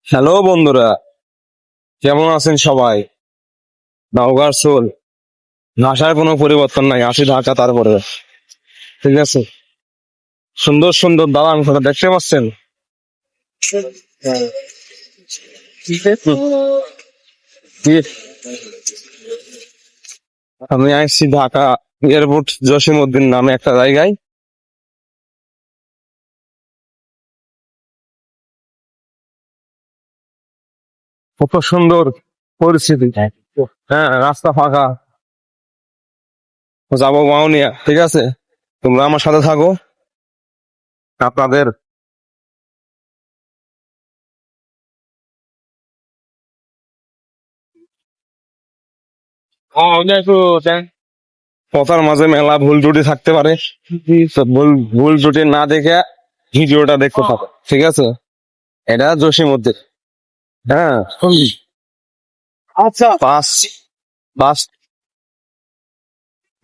Hello বন্ধুরা, কেমন আছেন সবাই? নওগাঁর সোল, ভাষার কোনো পরিবর্তন নাই, আসি ঢাকা তারপরে। ঠিক আছে, সুন্দর সুন্দর দালান ঘর দেখতে পাচ্ছেন। কি? আমি আসছি ঢাকা এয়ারপোর্ট জসীমউদ্দিন নামে একটা জায়গায়। কত সুন্দর পরিস্থিতি। হ্যাঁ, রাস্তা ফাঁকা, যাবো মাউনিয়া। ঠিক আছে, তোমরা আমার সাথে থাকো। আপনাদের কথার মাঝে মেলা ভুল ত্রুটি থাকতে পারে, তো ভুল ভুল ত্রুটি না দেখে ভিডিওটা দেখতে থাকো। ঠিক আছে, এটা জসীমউদ্দিন। হ্যাঁ, আচ্ছা, বাস বাস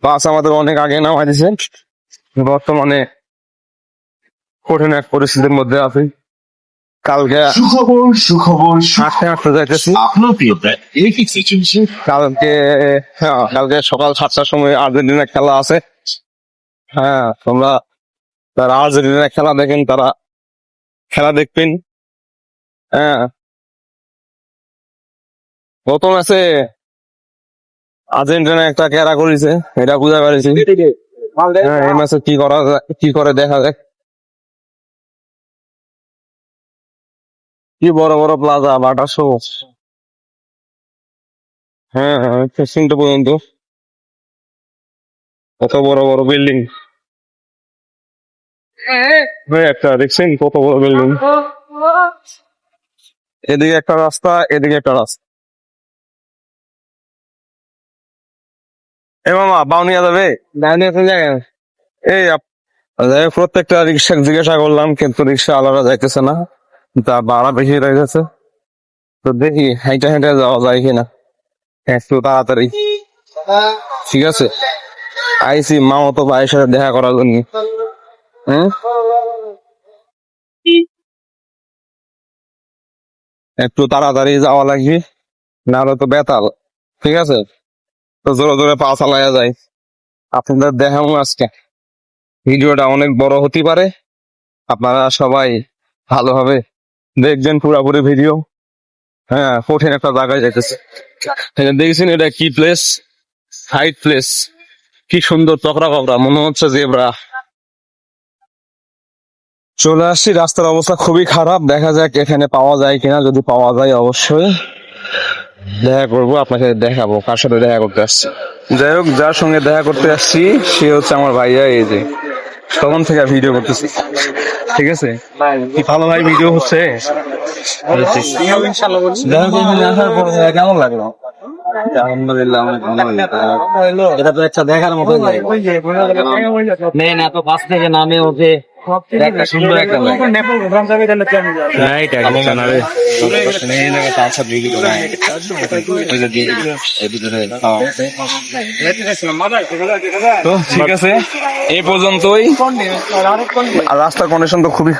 বাস আমাদের অনেক আগে নামাই দিছে। বর্তমানে কঠিন এক পরিস্থিতির মধ্যে আছি। কালকে সুখবর সুখবর হাঁটতে হাঁটতে যাইতেছি। আপনার প্রিয় ব্র্যান্ড এফিক্সে চলছে কালকে, হ্যাঁ, কালকে সকাল 7টার সময় আর্জেন্টিনার খেলা আছে। হ্যাঁ, তোমরা যারা আর্জেন্টিনার খেলা দেখেন তারা খেলা দেখবেন। হ্যাঁ, গত ম্যাচে আর্জেন্টিনা একটা ক্যারা করেছে, এটা বুঝা পারছি। হ্যাঁ, এই ম্যাচে কি করা কি করে দেখা যাক। কি বড় বড় প্লাজা, বাটা শো। হ্যাঁ হ্যাঁ, ফেসিংটা পর্যন্ত কত বড় বড় বিল্ডিং। একটা দেখছেন কত বড় বিল্ডিং। এদিকে একটা রাস্তা, এদিকে একটা রাস্তা। এ মামা, বাউনিয়া যাবে? এই যাই হোক, প্রত্যেকটা রিক্সা জিজ্ঞাসা করলাম, কিন্তু রিক্সা আলাদা যাইতেছে না, তা ভাড়া বেশি হয়ে গেছে। তো দেখি হাইটা হাইটা যাওয়া যায় কিনা একটু তাড়াতাড়ি। ঠিক আছে, আইসি মামাতো ভাইয়ের সাথে দেখা করার জন্য। হ্যাঁ, একটু তাড়াতাড়ি যাওয়া লাগবে, নাহলে তো বেতাল। ঠিক আছে, তো জোরে জোরে পা চালাইয়া যায়। আপনাদের দেখাবো আজকে, ভিডিওটা অনেক বড় হতে পারে, আপনারা সবাই ভালোভাবে দেখবেন পুরাপুরি ভিডিও। হ্যাঁ, কঠিন একটা জায়গায় যাইতেছে। দেখেছেন এটা কি প্লেস? Height place. কি সুন্দর চকরা ককরা, মনে হচ্ছে জেব্রা। চলে আসছি, রাস্তার অবস্থা খুবই খারাপ। দেখা যাক এখানে পাওয়া যায় কিনা, যদি পাওয়া যায় অবশ্যই দেখা করবো, আপনাকে দেখাবো কার সাথে দেখা করতে আসছি। যাই হোক, যার সঙ্গে দেখা করতে আসছি সে হচ্ছে আমার ভাইয়া। এই যে তখন থেকে ভিডিও করতেছি। ঠিক আছে, কি ভালো ভাই ভিডিও হচ্ছে। যাই হোক, এখানে আসার পর কেমন লাগলো? আলহামদুলিল্লাহ অনেক ভালো লাগে। এটা তো একটা দেখার মতো মেন এত পাশ থেকে নামে ওঠে একটা সুন্দর একটা তো ঠিক আছে, এই পর্যন্তই। আর রাস্তার কন্ডিশন তো খুবই